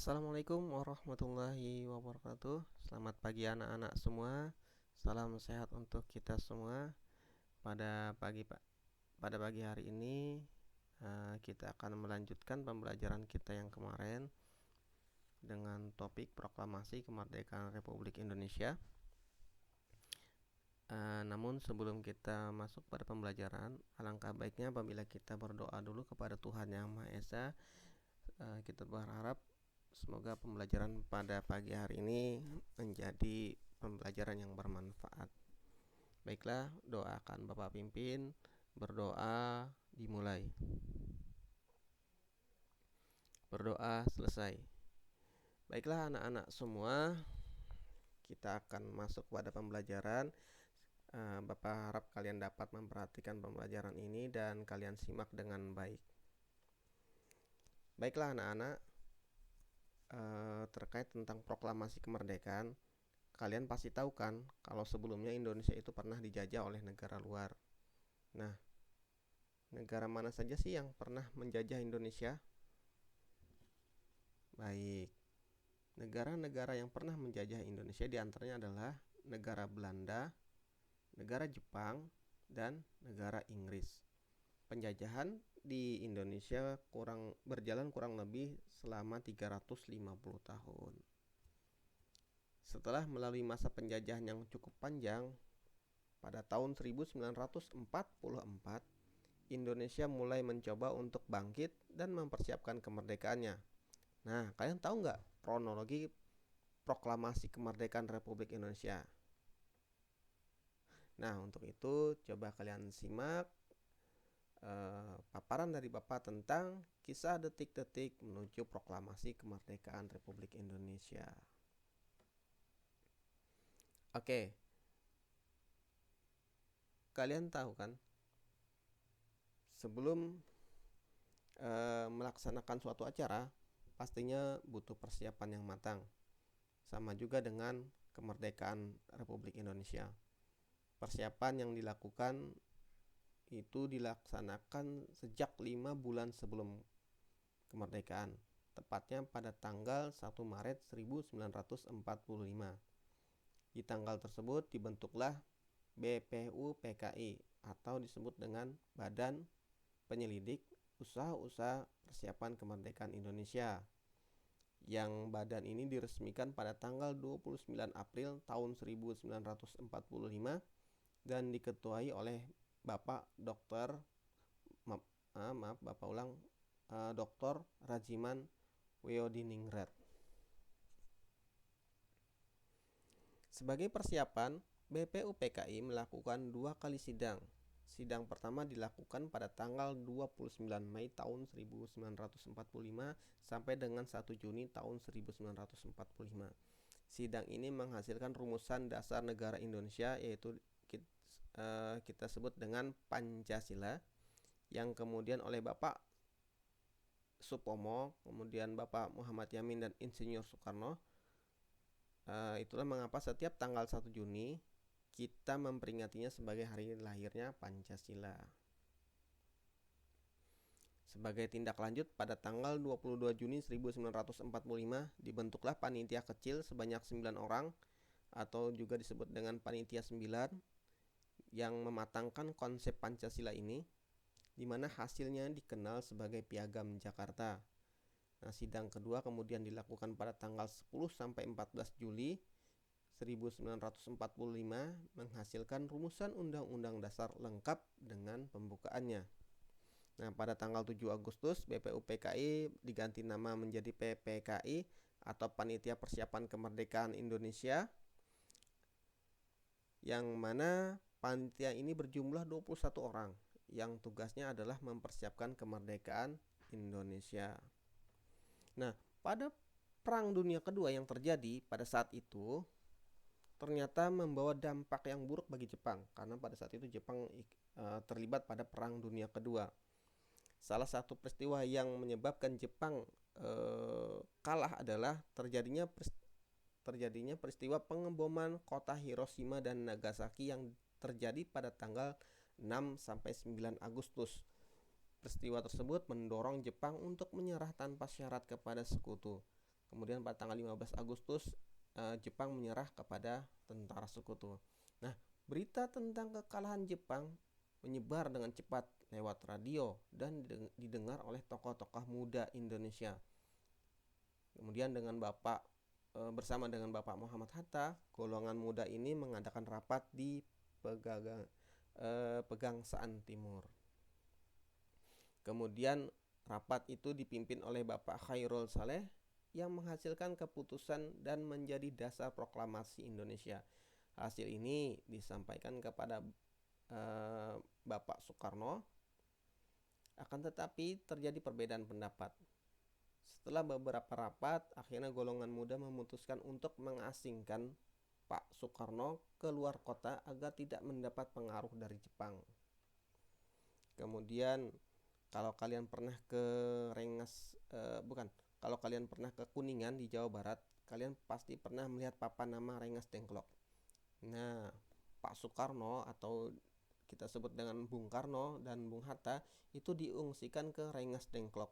Assalamualaikum warahmatullahi wabarakatuh. Selamat pagi anak-anak semua. Salam sehat untuk kita semua. Pada pagi hari ini kita akan melanjutkan pembelajaran kita yang kemarin dengan topik proklamasi kemerdekaan Republik Indonesia. Namun sebelum kita masuk pada pembelajaran, alangkah baiknya apabila kita berdoa dulu kepada Tuhan Yang Maha Esa. Kita berharap semoga pembelajaran pada pagi hari ini menjadi pembelajaran yang bermanfaat. Baiklah, doakan Bapak pimpin. Berdoa dimulai. Berdoa selesai. Baiklah anak-anak semua, kita akan masuk pada pembelajaran. Bapak harap kalian dapat memperhatikan pembelajaran ini dan kalian simak dengan baik. Baiklah anak-anak, terkait tentang proklamasi kemerdekaan, kalian pasti tahu kan kalau sebelumnya Indonesia itu pernah dijajah oleh negara luar. Nah, negara mana saja sih yang pernah menjajah Indonesia? Baik, negara-negara yang pernah menjajah Indonesia diantaranya adalah negara Belanda, negara Jepang, dan negara Inggris. Penjajahan di Indonesia berjalan kurang lebih selama 350 tahun. Setelah melalui masa penjajahan yang cukup panjang, pada tahun 1944, Indonesia mulai mencoba untuk bangkit dan mempersiapkan kemerdekaannya. Nah, kalian tahu nggak kronologi proklamasi kemerdekaan Republik Indonesia? Nah, untuk itu coba kalian simak paparan dari Bapak tentang kisah detik-detik menuju proklamasi kemerdekaan Republik Indonesia. Oke, kalian tahu kan, sebelum melaksanakan suatu acara, pastinya butuh persiapan yang matang. Sama juga dengan kemerdekaan Republik Indonesia. Persiapan yang dilakukan itu dilaksanakan sejak 5 bulan sebelum kemerdekaan, tepatnya pada tanggal 1 Maret 1945. Di tanggal tersebut dibentuklah BPUPKI atau disebut dengan Badan Penyelidik Usaha-Usaha Persiapan Kemerdekaan Indonesia. Yang badan ini diresmikan pada tanggal 29 April tahun 1945 dan diketuai oleh Bapak Dr. Dr. Rajiman Weodiningrat. Sebagai persiapan, BPUPKI melakukan 2 kali sidang. Sidang pertama dilakukan pada tanggal 29 Mei tahun 1945 sampai dengan 1 Juni tahun 1945. Sidang ini menghasilkan rumusan dasar negara Indonesia, yaitu kita sebut dengan Pancasila, yang kemudian oleh Bapak Supomo, kemudian Bapak Muhammad Yamin dan Insinyur Soekarno. Itulah mengapa setiap tanggal 1 Juni kita memperingatinya sebagai hari lahirnya Pancasila. Sebagai tindak lanjut, pada tanggal 22 Juni 1945 dibentuklah panitia kecil sebanyak 9 orang atau juga disebut dengan panitia 9 yang mematangkan konsep Pancasila ini, di mana hasilnya dikenal sebagai Piagam Jakarta. Nah, sidang kedua kemudian dilakukan pada tanggal 10 sampai 14 Juli 1945 menghasilkan rumusan Undang-Undang Dasar lengkap dengan pembukaannya. Nah, pada tanggal 7 Agustus BPUPKI diganti nama menjadi PPKI atau Panitia Persiapan Kemerdekaan Indonesia, yang mana panitia ini berjumlah 21 orang yang tugasnya adalah mempersiapkan kemerdekaan Indonesia. Nah, pada Perang Dunia Kedua yang terjadi pada saat itu ternyata membawa dampak yang buruk bagi Jepang, karena pada saat itu Jepang terlibat pada Perang Dunia Kedua. Salah satu peristiwa yang menyebabkan Jepang kalah adalah terjadinya peristiwa pengeboman kota Hiroshima dan Nagasaki yang terjadi pada tanggal 6 sampai 9 Agustus. Peristiwa tersebut mendorong Jepang untuk menyerah tanpa syarat kepada sekutu. Kemudian pada tanggal 15 Agustus Jepang menyerah kepada tentara sekutu. Nah, berita tentang kekalahan Jepang menyebar dengan cepat lewat radio dan didengar oleh tokoh-tokoh muda Indonesia. Kemudian bersama dengan Bapak Muhammad Hatta, golongan muda ini mengadakan rapat di Pegangsaan Timur. Kemudian rapat itu dipimpin oleh Bapak Khairul Saleh yang menghasilkan keputusan dan menjadi dasar proklamasi Indonesia. Hasil ini disampaikan kepada Bapak Soekarno, akan tetapi terjadi perbedaan pendapat. Setelah beberapa rapat, akhirnya golongan muda memutuskan untuk mengasingkan Pak Soekarno ke luar kota agar tidak mendapat pengaruh dari Jepang. Kemudian kalau kalian pernah ke kalau kalian pernah ke Kuningan di Jawa Barat, kalian pasti pernah melihat papan nama Rengas Dengklok. Nah, Pak Soekarno atau kita sebut dengan Bung Karno dan Bung Hatta itu diungsikan ke Rengas Dengklok,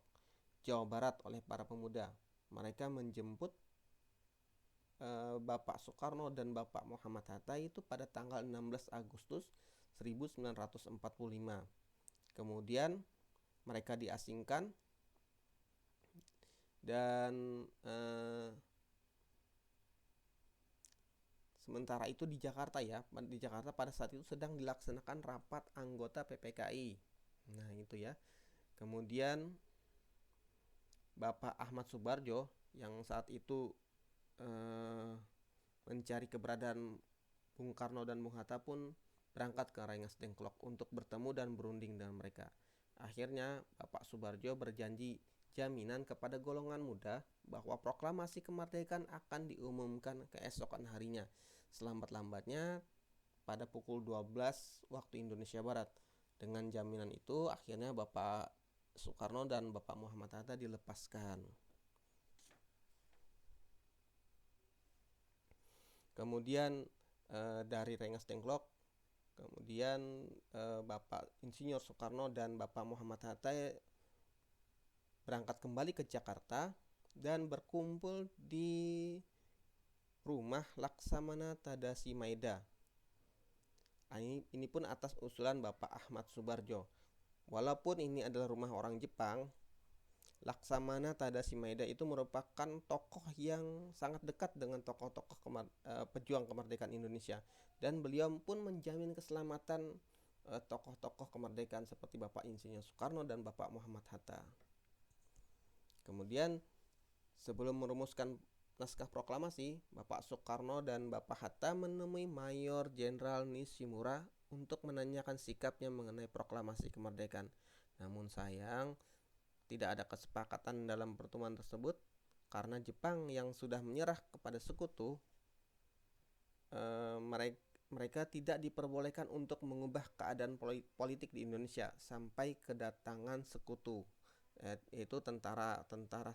Jawa Barat oleh para pemuda. Mereka menjemput Bapak Soekarno dan Bapak Muhammad Hatta itu pada tanggal 16 Agustus 1945. Kemudian mereka diasingkan dan sementara itu di Jakarta pada saat itu sedang dilaksanakan rapat anggota PPKI. Nah, itu ya. Kemudian Bapak Ahmad Subarjo yang saat itu mencari keberadaan Bung Karno dan Bung Hatta pun berangkat ke Rengas Dengklok untuk bertemu dan berunding dengan mereka. Akhirnya Bapak Subarjo berjanji jaminan kepada golongan muda bahwa proklamasi kemerdekaan akan diumumkan keesokan harinya, selambat-lambatnya pada pukul 12 waktu Indonesia Barat. Dengan jaminan itu akhirnya Bapak Soekarno dan Bapak Muhammad Hatta dilepaskan. Kemudian dari Rengas Dengklok, kemudian Bapak Insinyur Soekarno dan Bapak Muhammad Hatta berangkat kembali ke Jakarta dan berkumpul di rumah Laksamana Tadasi Maeda. Ini pun atas usulan Bapak Ahmad Subarjo. Walaupun ini adalah rumah orang Jepang, Laksamana Tadasi Maeda itu merupakan tokoh yang sangat dekat dengan tokoh-tokoh pejuang kemerdekaan Indonesia, dan beliau pun menjamin keselamatan tokoh-tokoh kemerdekaan seperti Bapak Insinyur Soekarno dan Bapak Muhammad Hatta. Kemudian sebelum merumuskan naskah proklamasi, Bapak Soekarno dan Bapak Hatta menemui Mayor Jenderal Nishimura untuk menanyakan sikapnya mengenai proklamasi kemerdekaan. Namun sayang, tidak ada kesepakatan dalam pertemuan tersebut karena Jepang yang sudah menyerah kepada sekutu, mereka tidak diperbolehkan untuk mengubah keadaan politik di Indonesia sampai kedatangan sekutu, yaitu tentara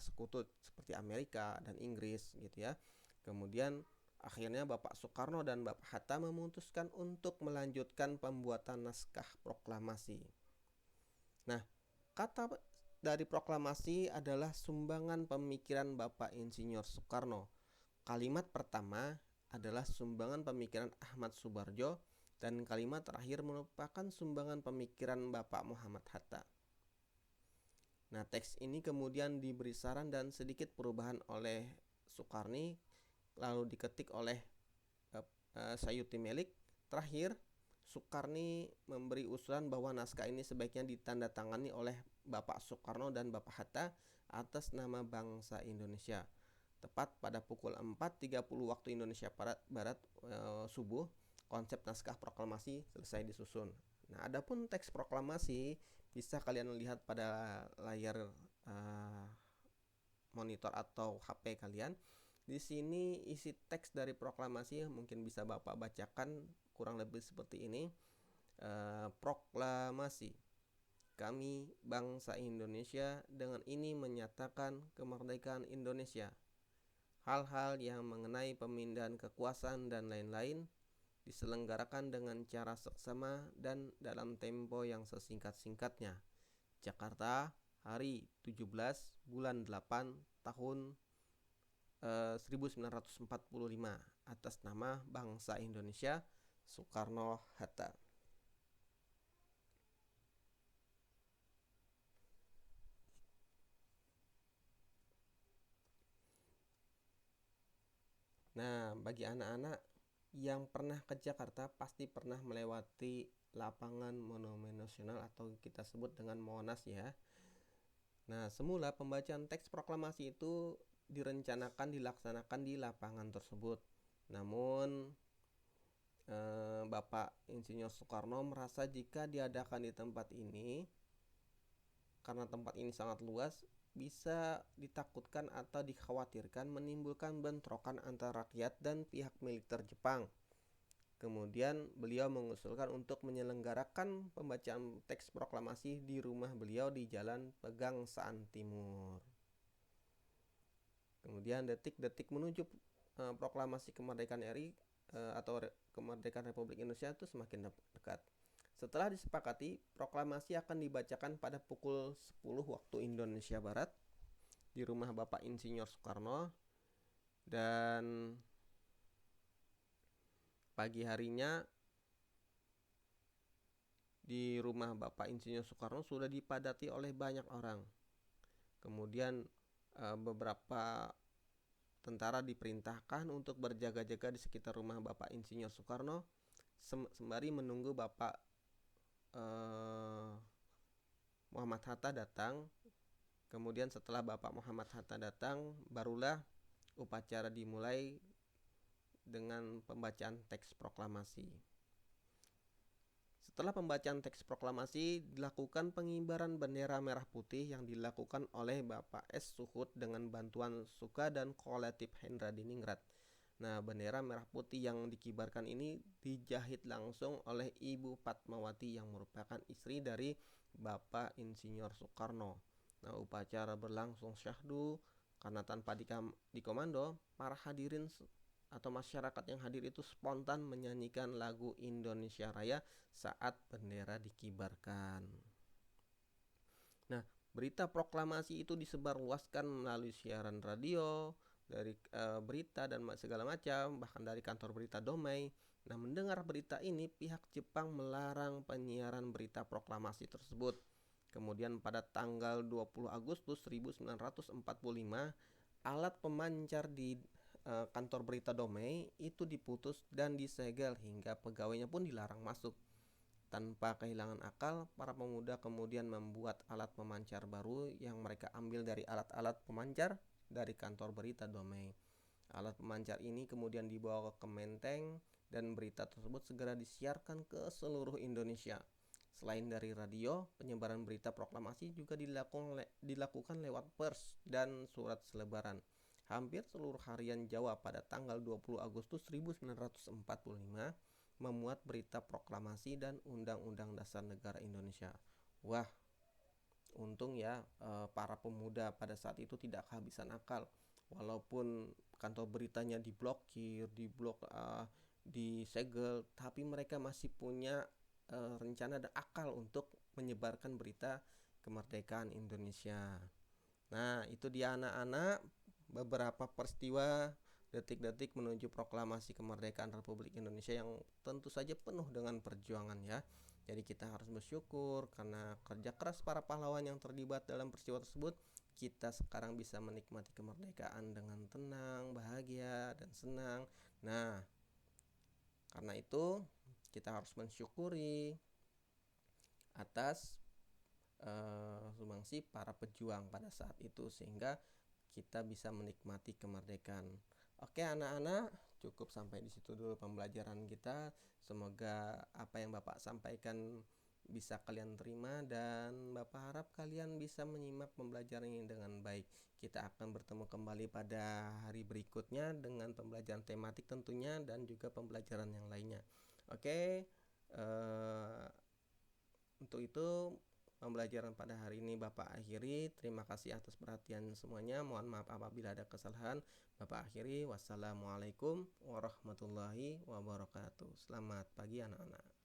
sekutu seperti Amerika dan Inggris gitu ya. Kemudian akhirnya Bapak Soekarno dan Bapak Hatta memutuskan untuk melanjutkan pembuatan naskah proklamasi. Nah, kata dari proklamasi adalah sumbangan pemikiran Bapak Insinyur Soekarno. Kalimat pertama adalah sumbangan pemikiran Ahmad Subarjo dan kalimat terakhir merupakan sumbangan pemikiran Bapak Muhammad Hatta. Nah, teks ini kemudian diberi saran dan sedikit perubahan oleh Soekarni, lalu diketik oleh Sayuti Melik. Terakhir, Soekarni memberi usulan bahwa naskah ini sebaiknya ditandatangani oleh Bapak Soekarno dan Bapak Hatta atas nama bangsa Indonesia. Tepat pada pukul 4.30 waktu Indonesia Barat subuh, konsep naskah proklamasi selesai disusun. Nah, adapun teks proklamasi bisa kalian lihat pada layar monitor atau HP kalian. Di sini isi teks dari proklamasi mungkin bisa Bapak bacakan kurang lebih seperti ini. Proklamasi. Kami bangsa Indonesia dengan ini menyatakan kemerdekaan Indonesia. Hal-hal yang mengenai pemindahan kekuasaan dan lain-lain diselenggarakan dengan cara seksama dan dalam tempo yang sesingkat-singkatnya. Jakarta, hari 17 bulan 8 tahun 1945 atas nama bangsa Indonesia Soekarno-Hatta. Nah, bagi anak-anak yang pernah ke Jakarta pasti pernah melewati lapangan Monumen Nasional atau kita sebut dengan Monas ya. Nah, semula pembacaan teks proklamasi itu direncanakan dilaksanakan di lapangan tersebut. Namun Bapak Insinyur Soekarno merasa jika diadakan di tempat ini, karena tempat ini sangat luas, bisa ditakutkan atau dikhawatirkan menimbulkan bentrokan antara rakyat dan pihak militer Jepang. Kemudian beliau mengusulkan untuk menyelenggarakan pembacaan teks proklamasi di rumah beliau di Jalan Pegangsaan Timur. Kemudian detik-detik menuju proklamasi kemerdekaan RI atau kemerdekaan Republik Indonesia itu semakin dekat. Setelah disepakati, proklamasi akan dibacakan pada pukul 10 waktu Indonesia Barat di rumah Bapak Insinyur Soekarno, dan pagi harinya di rumah Bapak Insinyur Soekarno sudah dipadati oleh banyak orang. Kemudian beberapa tentara diperintahkan untuk berjaga-jaga di sekitar rumah Bapak Insinyur Soekarno sembari menunggu Bapak Muhammad Hatta datang. Kemudian setelah Bapak Muhammad Hatta datang, barulah upacara dimulai dengan pembacaan teks proklamasi. Setelah pembacaan teks proklamasi, dilakukan pengibaran bendera merah putih yang dilakukan oleh Bapak S. Suhut dengan bantuan Suka dan Kolektif Hendra Diningrat. Nah, bendera merah putih yang dikibarkan ini dijahit langsung oleh Ibu Fatmawati yang merupakan istri dari Bapak Insinyur Soekarno. Nah, upacara berlangsung syahdu karena tanpa dikomando, para hadirin atau masyarakat yang hadir itu spontan menyanyikan lagu Indonesia Raya saat bendera dikibarkan. Nah, berita proklamasi itu disebarluaskan melalui siaran radio, dari berita dan segala macam, bahkan dari kantor berita Domei. Nah, mendengar berita ini, pihak Jepang melarang penyiaran berita proklamasi tersebut. Kemudian pada tanggal 20 Agustus 1945, alat pemancar di kantor berita Domei itu diputus dan disegel hingga pegawainya pun dilarang masuk. Tanpa kehilangan akal, para pemuda kemudian membuat alat pemancar baru yang mereka ambil dari alat-alat pemancar dari kantor berita Domei. Alat pemancar ini kemudian dibawa ke Menteng dan berita tersebut segera disiarkan ke seluruh Indonesia. Selain dari radio, penyebaran berita proklamasi juga dilakukan lewat pers dan surat selebaran. Hampir seluruh harian Jawa pada tanggal 20 Agustus 1945 memuat berita proklamasi dan Undang-Undang Dasar Negara Indonesia. Wah, untung ya para pemuda pada saat itu tidak kehabisan akal. Walaupun kantor beritanya diblokir, disegel, tapi mereka masih punya rencana dan akal untuk menyebarkan berita kemerdekaan Indonesia. Nah, itu dia anak-anak beberapa peristiwa detik-detik menuju proklamasi kemerdekaan Republik Indonesia yang tentu saja penuh dengan perjuangan ya. Jadi kita harus bersyukur karena kerja keras para pahlawan yang terlibat dalam peristiwa tersebut, kita sekarang bisa menikmati kemerdekaan dengan tenang, bahagia, dan senang. Nah, karena itu kita harus mensyukuri atas sumbangsi para pejuang pada saat itu sehingga kita bisa menikmati kemerdekaan. Oke anak-anak, cukup sampai di situ dulu pembelajaran kita. Semoga apa yang Bapak sampaikan bisa kalian terima dan Bapak harap kalian bisa menyimak pembelajaran ini dengan baik. Kita akan bertemu kembali pada hari berikutnya dengan pembelajaran tematik tentunya dan juga pembelajaran yang lainnya. Oke, untuk itu pembelajaran pada hari ini Bapak akhiri. Terima kasih atas perhatian semuanya. Mohon maaf apabila ada kesalahan. Bapak akhiri. Wassalamualaikum warahmatullahi wabarakatuh. Selamat pagi anak-anak.